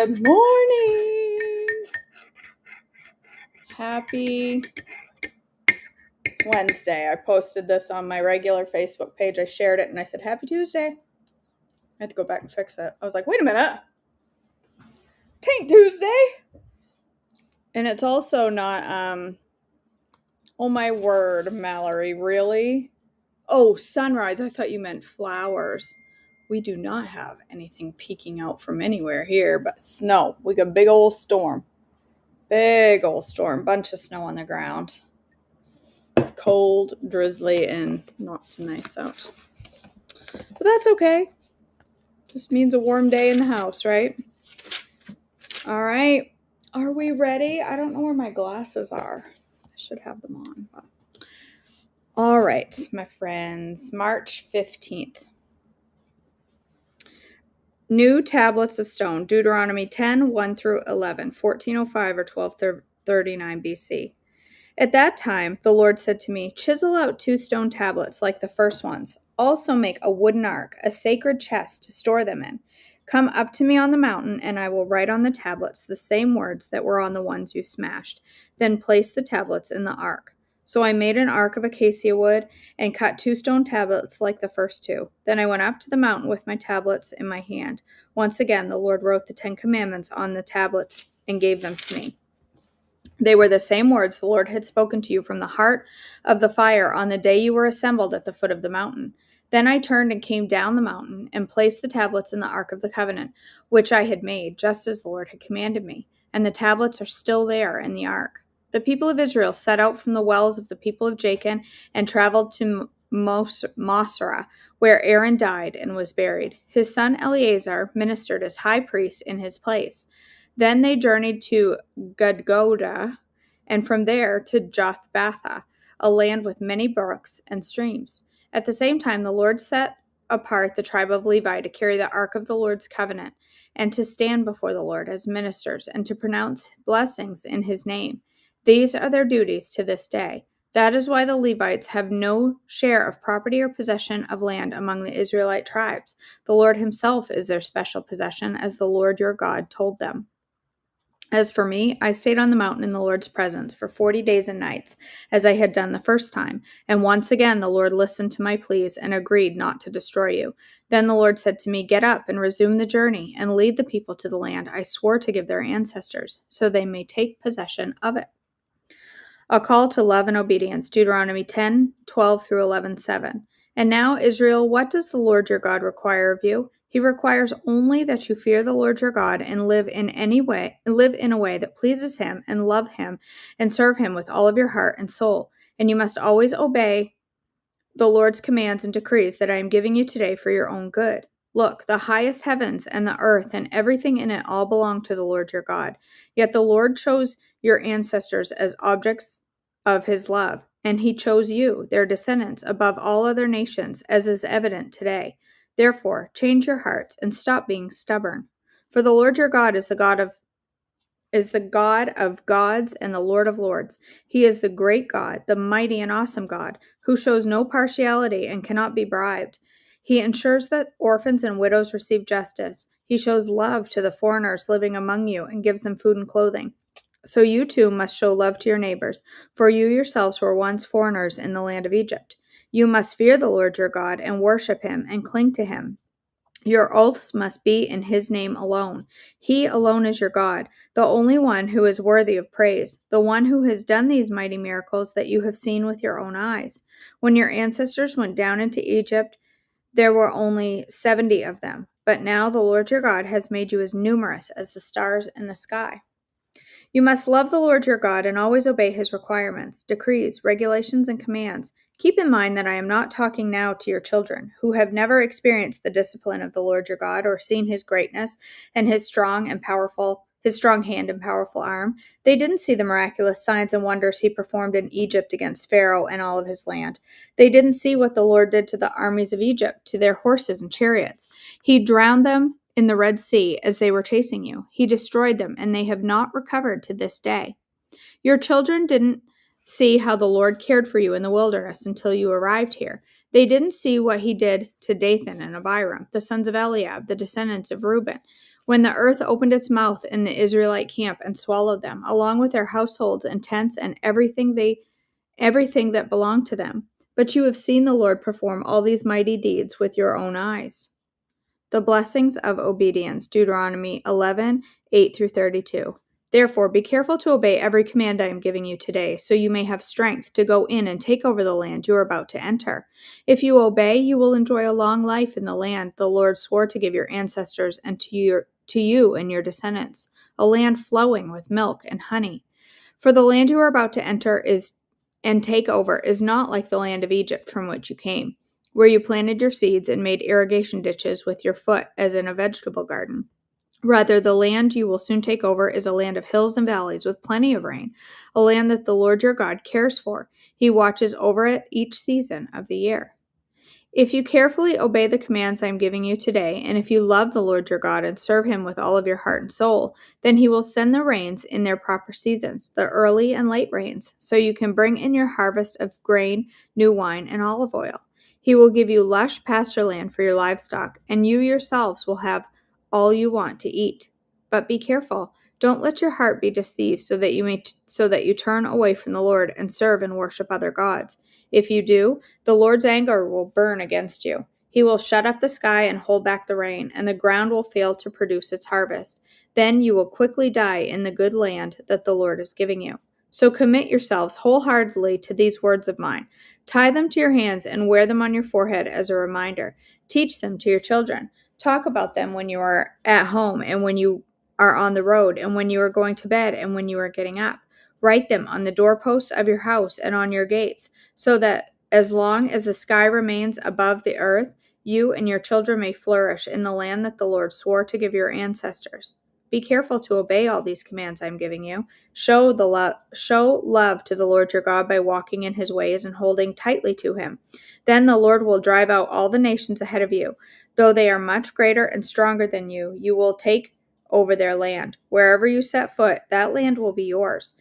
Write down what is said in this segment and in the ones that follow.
Good morning. Happy Wednesday. I posted this on my regular Facebook page. I shared it and I said, Happy Tuesday. I had to go back and fix it. I was like, wait a minute. Tain't Tuesday. And it's also not, oh my word, Mallory, really? Oh, sunrise. I thought you meant flowers. We do not have anything peeking out from anywhere here but snow. We got a big old storm. Big old storm. Bunch of snow on the ground. It's cold, drizzly, and not so nice out. But that's okay. Just means a warm day in the house, right? All right. Are we ready? I don't know where my glasses are. I should have them on. But... All right, my friends. March 15th. New tablets of stone. Deuteronomy 10, 1 through 11, 1405 or 1239 BC. At that time, the Lord said to me, "Chisel out 2 stone tablets like the first ones. Also make a wooden ark, a sacred chest to store them in. Come up to me on the mountain, and I will write on the tablets the same words that were on the ones you smashed. Then place the tablets in the ark." So I made an ark of acacia wood and cut 2 stone tablets like the first 2. Then I went up to the mountain with my tablets in my hand. Once again, the Lord wrote the 10 commandments on the tablets and gave them to me. They were the same words the Lord had spoken to you from the heart of the fire on the day you were assembled at the foot of the mountain. Then I turned and came down the mountain and placed the tablets in the ark of the covenant, which I had made, just as the Lord had commanded me. And the tablets are still there in the ark. The people of Israel set out from the wells of the people of Jacob and traveled to Mosra, where Aaron died and was buried. His son Eleazar ministered as high priest in his place. Then they journeyed to Gudgoda, and from there to Jothbatha, a land with many brooks and streams. At the same time, the Lord set apart the tribe of Levi to carry the ark of the Lord's covenant, and to stand before the Lord as ministers, and to pronounce blessings in his name. These are their duties to this day. That is why the Levites have no share of property or possession of land among the Israelite tribes. The Lord himself is their special possession, as the Lord your God told them. As for me, I stayed on the mountain in the Lord's presence for 40 days and nights, as I had done the first time. And once again the Lord listened to my pleas and agreed not to destroy you. Then the Lord said to me, "Get up and resume the journey, and lead the people to the land I swore to give their ancestors, so they may take possession of it." A call to love and obedience, Deuteronomy 10:12 through 11:7. And now, Israel, what does the Lord your God require of you? He requires only that you fear the Lord your God and live in a way that pleases him, and love him and serve him with all of your heart and soul. And you must always obey the Lord's commands and decrees that I am giving you today for your own good. Look, the highest heavens and the earth and everything in it all belong to the Lord your God. Yet the Lord chose your ancestors as objects of his love, and he chose you, their descendants, above all other nations, as is evident today. Therefore, change your hearts and stop being stubborn. For the Lord your God is the God of gods and the Lord of lords. He is the great God, the mighty and awesome God, who shows no partiality and cannot be bribed. He ensures that orphans and widows receive justice. He shows love to the foreigners living among you and gives them food and clothing. So you too must show love to your neighbors, for you yourselves were once foreigners in the land of Egypt. You must fear the Lord your God and worship him and cling to him. Your oaths must be in his name alone. He alone is your God, the only one who is worthy of praise, the one who has done these mighty miracles that you have seen with your own eyes. When your ancestors went down into Egypt, there were only 70 of them, but now the Lord your God has made you as numerous as the stars in the sky. You must love the Lord your God and always obey his requirements, decrees, regulations, and commands. Keep in mind that I am not talking now to your children, who have never experienced the discipline of the Lord your God or seen his greatness and his strong hand and powerful arm. They didn't see the miraculous signs and wonders he performed in Egypt against Pharaoh and all of his land. They didn't see what the Lord did to the armies of Egypt, to their horses and chariots. He drowned them in the Red Sea as they were chasing you. He destroyed them, and they have not recovered to this day. Your children didn't see how the Lord cared for you in the wilderness until you arrived here. They didn't see what he did to Dathan and Abiram, the sons of Eliab, the descendants of Reuben, when the earth opened its mouth in the Israelite camp and swallowed them, along with their households and tents and everything that belonged to them. But you have seen the Lord perform all these mighty deeds with your own eyes. The blessings of obedience, Deuteronomy 11:8 through 32. Therefore, be careful to obey every command I am giving you today, so you may have strength to go in and take over the land you are about to enter. If you obey, you will enjoy a long life in the land the Lord swore to give your ancestors and to you and your descendants, a land flowing with milk and honey. For the land you are about to enter and take over is not like the land of Egypt from which you came, where you planted your seeds and made irrigation ditches with your foot as in a vegetable garden. Rather, the land you will soon take over is a land of hills and valleys with plenty of rain, a land that the Lord your God cares for. He watches over it each season of the year. If you carefully obey the commands I am giving you today, and if you love the Lord your God and serve him with all of your heart and soul, then he will send the rains in their proper seasons, the early and late rains, so you can bring in your harvest of grain, new wine, and olive oil. He will give you lush pasture land for your livestock, and you yourselves will have all you want to eat. But be careful. Don't let your heart be deceived so that you turn away from the Lord and serve and worship other gods. If you do, the Lord's anger will burn against you. He will shut up the sky and hold back the rain, and the ground will fail to produce its harvest. Then you will quickly die in the good land that the Lord is giving you. So commit yourselves wholeheartedly to these words of mine. Tie them to your hands and wear them on your forehead as a reminder. Teach them to your children. Talk about them when you are at home and when you are on the road and when you are going to bed and when you are getting up. Write them on the doorposts of your house and on your gates, so that as long as the sky remains above the earth, you and your children may flourish in the land that the Lord swore to give your ancestors. Be careful to obey all these commands I am giving you. Show love to the Lord your God by walking in his ways and holding tightly to him. Then the Lord will drive out all the nations ahead of you. Though they are much greater and stronger than you, you will take over their land. Wherever you set foot, that land will be yours.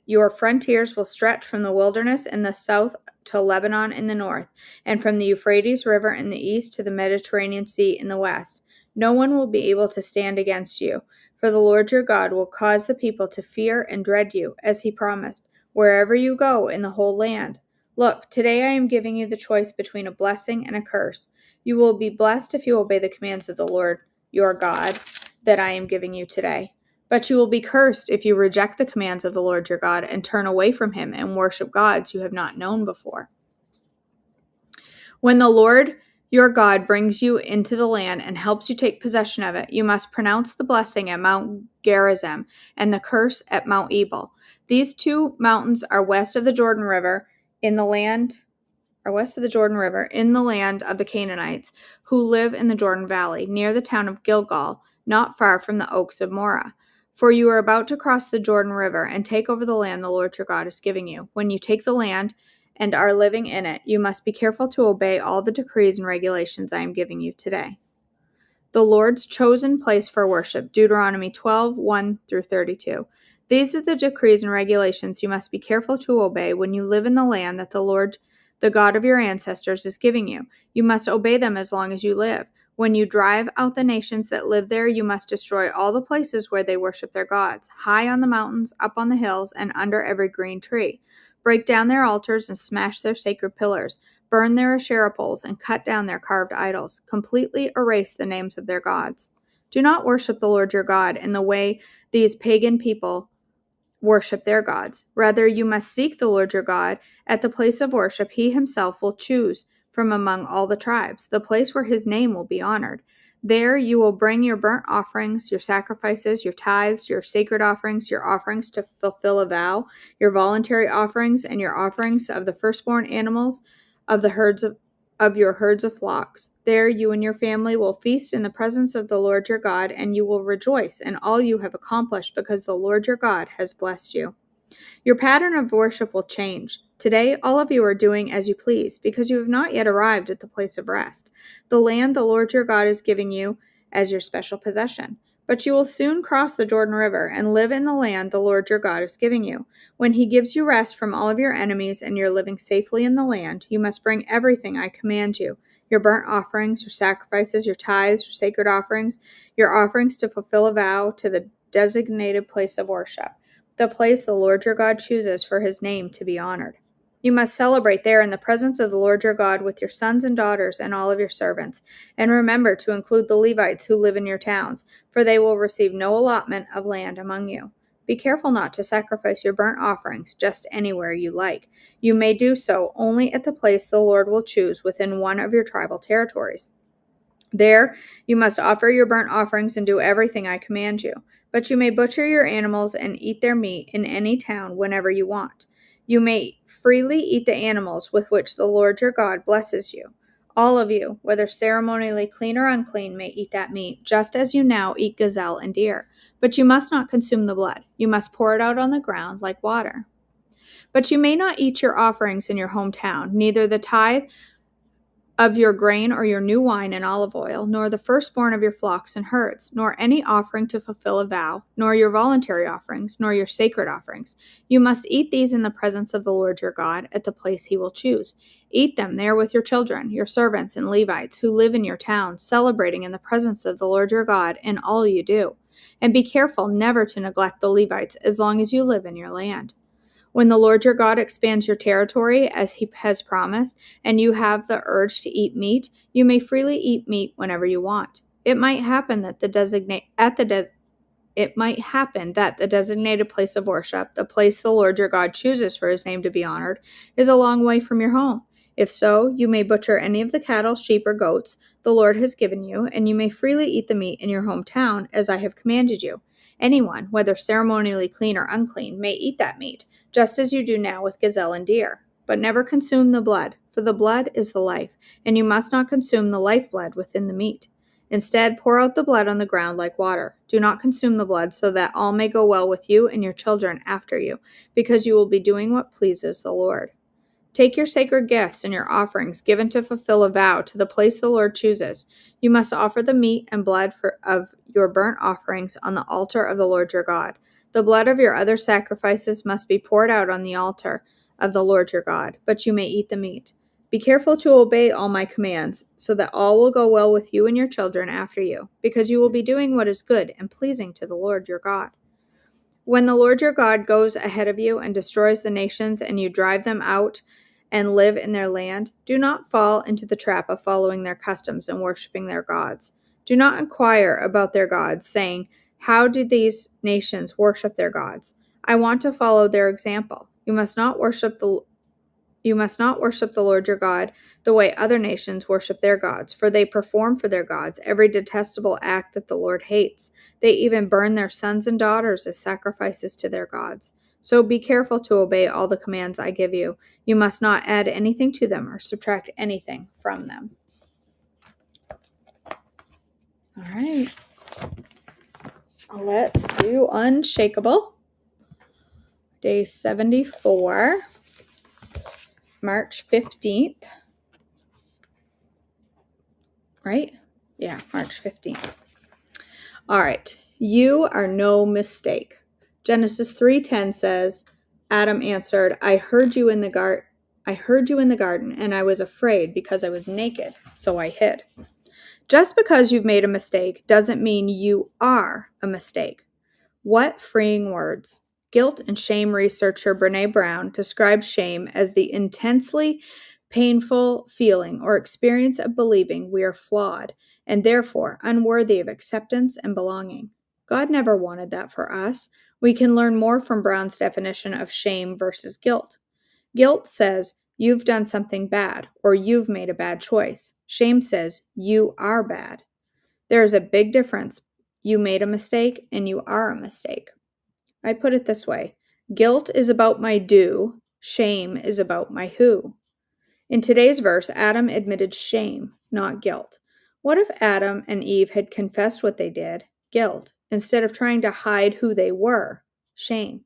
Your frontiers will stretch from the wilderness in the south to Lebanon in the north, and from the Euphrates River in the east to the Mediterranean Sea in the west. No one will be able to stand against you, for the Lord your God will cause the people to fear and dread you, as he promised, wherever you go in the whole land. Look, today I am giving you the choice between a blessing and a curse. You will be blessed if you obey the commands of the Lord your God that I am giving you today. But you will be cursed if you reject the commands of the Lord your God and turn away from him and worship gods you have not known before. When the Lord your God brings you into the land and helps you take possession of it, you must pronounce the blessing at Mount Gerizim and the curse at Mount Ebal. These two mountains are west of the Jordan River in the land of the Canaanites, who live in the Jordan Valley, near the town of Gilgal, not far from the oaks of Moreh. For you are about to cross the Jordan River and take over the land the Lord your God is giving you. When you take the land and are living in it, you must be careful to obey all the decrees and regulations I am giving you today. The Lord's chosen place for worship, Deuteronomy 12:1-32. These are the decrees and regulations you must be careful to obey when you live in the land that the Lord, the God of your ancestors, is giving you. You must obey them as long as you live. When you drive out the nations that live there, you must destroy all the places where they worship their gods, high on the mountains, up on the hills, and under every green tree. Break down their altars and smash their sacred pillars. Burn their Asherah poles and cut down their carved idols. Completely erase the names of their gods. Do not worship the Lord your God in the way these pagan people worship their gods. Rather, you must seek the Lord your God at the place of worship he himself will choose from among all the tribes, the place where his name will be honored. There you will bring your burnt offerings, your sacrifices, your tithes, your sacred offerings, your offerings to fulfill a vow, your voluntary offerings, and your offerings of the firstborn animals of the your herds of flocks. There you and your family will feast in the presence of the Lord your God, and you will rejoice in all you have accomplished because the Lord your God has blessed you. Your pattern of worship will change. Today, all of you are doing as you please, because you have not yet arrived at the place of rest, the land the Lord your God is giving you as your special possession. But you will soon cross the Jordan River and live in the land the Lord your God is giving you. When he gives you rest from all of your enemies and you're living safely in the land, you must bring everything I command you: your burnt offerings, your sacrifices, your tithes, your sacred offerings, your offerings to fulfill a vow, to the designated place of worship, the place the Lord your God chooses for his name to be honored. You must celebrate there in the presence of the Lord your God with your sons and daughters and all of your servants. And remember to include the Levites who live in your towns, for they will receive no allotment of land among you. Be careful not to sacrifice your burnt offerings just anywhere you like. You may do so only at the place the Lord will choose within one of your tribal territories. There you must offer your burnt offerings and do everything I command you. But you may butcher your animals and eat their meat in any town whenever you want. You may freely eat the animals with which the Lord your God blesses you. All of you, whether ceremonially clean or unclean, may eat that meat, just as you now eat gazelle and deer. But you must not consume the blood. You must pour it out on the ground like water. But you may not eat your offerings in your hometown, neither the tithe of your grain or your new wine and olive oil, nor the firstborn of your flocks and herds, nor any offering to fulfill a vow, nor your voluntary offerings, nor your sacred offerings. You must eat these in the presence of the Lord your God at the place he will choose. Eat them there with your children, your servants, and Levites who live in your towns, celebrating in the presence of the Lord your God in all you do. And be careful never to neglect the Levites as long as you live in your land. When the Lord your God expands your territory as he has promised, and you have the urge to eat meat, you may freely eat meat whenever you want. It might happen that the designated place of worship, the place the Lord your God chooses for his name to be honored, is a long way from your home. If so, you may butcher any of the cattle, sheep, or goats the Lord has given you, and you may freely eat the meat in your hometown as I have commanded you. Anyone, whether ceremonially clean or unclean, may eat that meat, just as you do now with gazelle and deer. But never consume the blood, for the blood is the life, and you must not consume the lifeblood within the meat. Instead, pour out the blood on the ground like water. Do not consume the blood, so that all may go well with you and your children after you, because you will be doing what pleases the Lord. Take your sacred gifts and your offerings given to fulfill a vow to the place the Lord chooses. You must offer the meat and blood of your burnt offerings on the altar of the Lord your God. The blood of your other sacrifices must be poured out on the altar of the Lord your God, but you may eat the meat. Be careful to obey all my commands, so that all will go well with you and your children after you, because you will be doing what is good and pleasing to the Lord your God. When the Lord your God goes ahead of you and destroys the nations and you drive them out and live in their land, do not fall into the trap of following their customs and worshiping their gods. Do not inquire about their gods, saying, how do these nations worship their gods? I want to follow their example. You must not worship the Lord your God the way other nations worship their gods, for they perform for their gods every detestable act that the Lord hates. They even burn their sons and daughters as sacrifices to their gods. So be careful to obey all the commands I give you. You must not add anything to them or subtract anything from them. All right. Let's do Unshakable. Day 74, March 15th. Right? Yeah, March 15th. All right. You are no mistake. Genesis 3:10 says, Adam answered, I heard you in the garden, and I was afraid because I was naked, so I hid. Just because you've made a mistake doesn't mean you are a mistake. What freeing words. Guilt and shame researcher Brené Brown describes shame as the intensely painful feeling or experience of believing we are flawed and therefore unworthy of acceptance and belonging. God never wanted that for us. We can learn more from Brown's definition of shame versus guilt. Guilt says, you've done something bad or you've made a bad choice. Shame says, you are bad. There is a big difference. You made a mistake and you are a mistake. I put it this way. Guilt is about my do. Shame is about my who. In today's verse, Adam admitted shame, not guilt. What if Adam and Eve had confessed what they did, guilt, instead of trying to hide who they were, shame?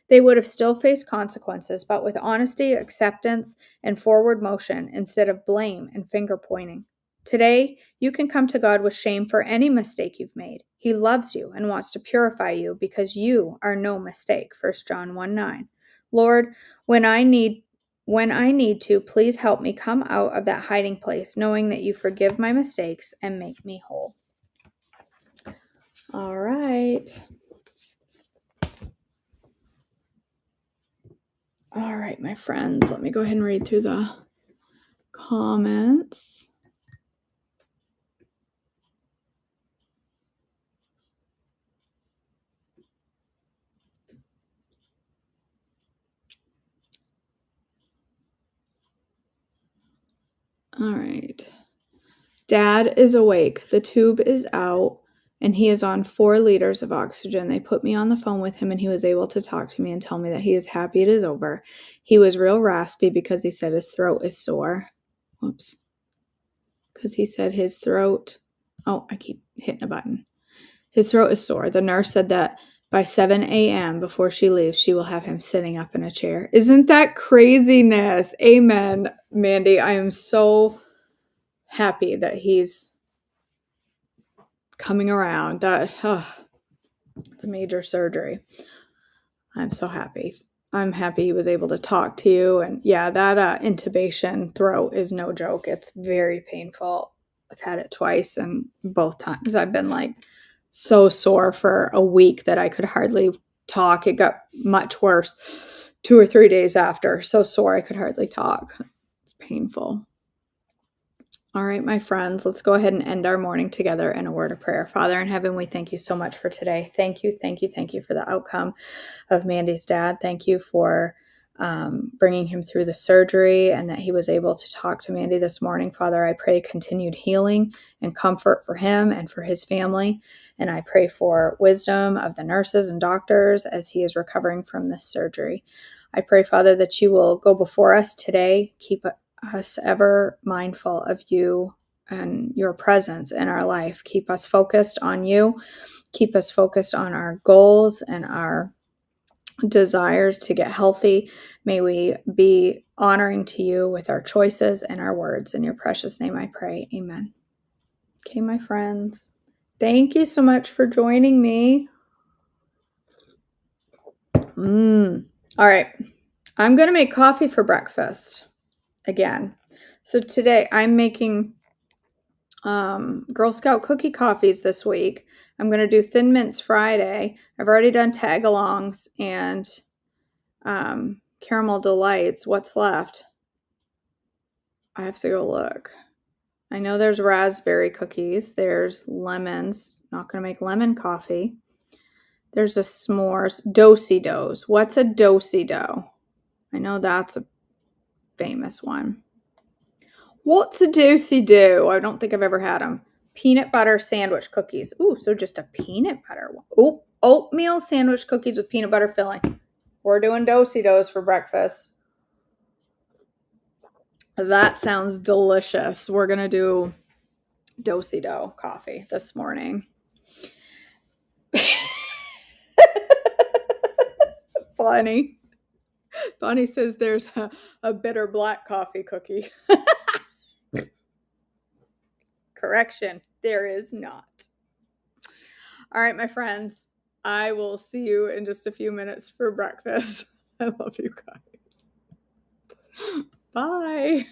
They would have still faced consequences, but with honesty, acceptance, and forward motion instead of blame and finger pointing. Today, you can come to God with shame for any mistake you've made. He loves you and wants to purify you because you are no mistake. 1 John 1:9. Lord, when I need to, please help me come out of that hiding place, knowing that you forgive my mistakes and make me whole. All right. All right, my friends, let me go ahead and read through the comments. All right. Dad is awake. The tube is out, and he is on 4 liters of oxygen. They put me on the phone with him, and he was able to talk to me and tell me that he is happy it is over. He was real raspy because he said his throat is sore. Whoops. Because he said his throat... Oh, I keep hitting a button. His throat is sore. The nurse said that by 7 a.m. before she leaves, she will have him sitting up in a chair. Isn't that craziness? Amen, Mandy. I am so happy that he's coming around. It's a major surgery. I'm so happy. I'm happy he was able to talk to you. And yeah, that intubation throat is no joke. It's very painful. I've had it twice, and both times I've been like so sore for a week that I could hardly talk. It got much worse 2 or 3 days after. So sore I could hardly talk. It's painful. All right, my friends, let's go ahead and end our morning together in a word of prayer. Father in heaven, we thank you so much for today. Thank you for the outcome of Mandy's dad. Thank you for bringing him through the surgery and that he was able to talk to Mandy this morning. Father, I pray continued healing and comfort for him and for his family. And I pray for wisdom of the nurses and doctors as he is recovering from this surgery. I pray, Father, that you will go before us today, keep us ever mindful of you and your presence in our life. Keep us focused on you. Keep us focused on our goals and our desire to get healthy. May we be honoring to you with our choices and our words. In your precious name I pray. Amen. Okay, my friends. Thank you so much for joining me. All right. I'm going to make coffee for breakfast again. So today I'm making Girl Scout cookie coffees this week. I'm going to do Thin Mints Friday. I've already done Tagalongs and Caramel Delights. What's left? I have to go look. I know there's raspberry cookies. There's lemons. Not going to make lemon coffee. There's a s'mores. Do-si-dos. What's a do-si-do? I know that's a famous one. What's a do-si-do? I don't think I've ever had them. Peanut butter sandwich cookies. Ooh, so just a peanut butter one. Oh, oatmeal sandwich cookies with peanut butter filling. We're doing do-si-dos for breakfast. That sounds delicious. We're going to do do-si-do coffee this morning. Funny. Bonnie says there's a bitter black coffee cookie. Correction, there is not. All right, my friends, I will see you in just a few minutes for breakfast. I love you guys. Bye.